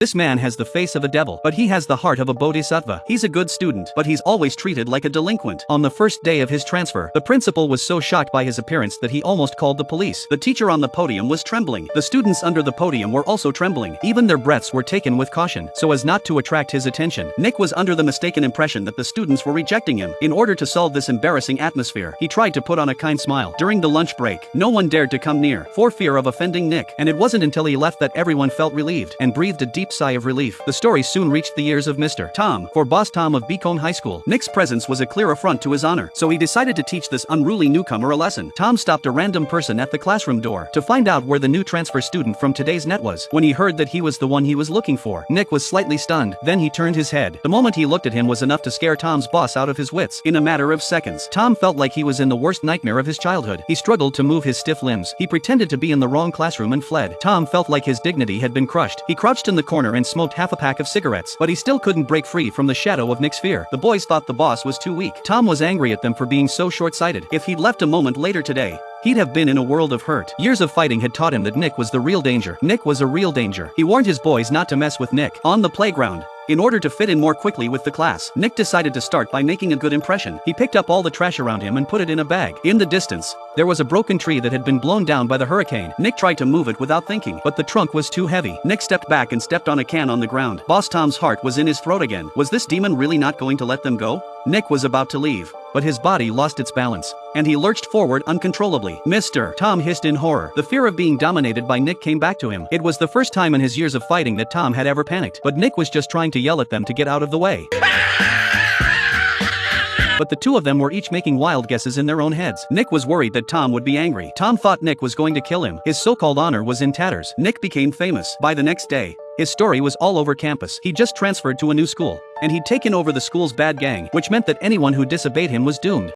This man has the face of a devil, but he has the heart of a bodhisattva. He's a good student, but he's always treated like a delinquent. On the first day of his transfer, the principal was so shocked by his appearance that he almost called the police. The teacher on the podium was trembling. The students under the podium were also trembling. Even their breaths were taken with caution, so as not to attract his attention. Nick was under the mistaken impression that the students were rejecting him. In order to solve this embarrassing atmosphere, he tried to put on a kind smile. During the lunch break, no one dared to come near, for fear of offending Nick, and it wasn't until he left that everyone felt relieved and breathed a deep sigh of relief. The story soon reached the ears of Mr. Tom. For Boss Tom of Beacon High School, Nick's presence was a clear affront to his honor, so he decided to teach this unruly newcomer a lesson. Tom stopped a random person at the classroom door to find out where the new transfer student from today's net was. When he heard that he was the one he was looking for, Nick was slightly stunned. Then he turned his head. The moment he looked at him was enough to scare Tom's boss out of his wits. In a matter of seconds, Tom felt like he was in the worst nightmare of his childhood. He struggled to move his stiff limbs. He pretended to be in the wrong classroom and fled. Tom felt like his dignity had been crushed. He crouched in the corner and smoked half a pack of cigarettes, but he still couldn't break free from the shadow of Nick's fear. The boys thought the boss was too weak. Tom was angry at them for being so short-sighted. If he'd left a moment later today, he'd have been in a world of hurt. Years of fighting had taught him that Nick was the real danger. Nick was a real danger. He warned his boys not to mess with Nick. On the playground, in order to fit in more quickly with the class, Nick decided to start by making a good impression. He picked up all the trash around him and put it in a bag. In the distance, there was a broken tree that had been blown down by the hurricane. Nick tried to move it without thinking, but the trunk was too heavy. Nick stepped back and stepped on a can on the ground. Boss Tom's heart was in his throat again. Was this demon really not going to let them go? Nick was about to leave, but his body lost its balance, and he lurched forward uncontrollably. Mr. Tom hissed in horror. The fear of being dominated by Nick came back to him. It was the first time in his years of fighting that Tom had ever panicked, but Nick was just trying to yell at them to get out of the way. But the two of them were each making wild guesses in their own heads. Nick was worried that Tom would be angry. Tom thought Nick was going to kill him. His so-called honor was in tatters. Nick became famous. By the next day, his story was all over campus. He just transferred to a new school, and he'd taken over the school's bad gang, which meant that anyone who disobeyed him was doomed.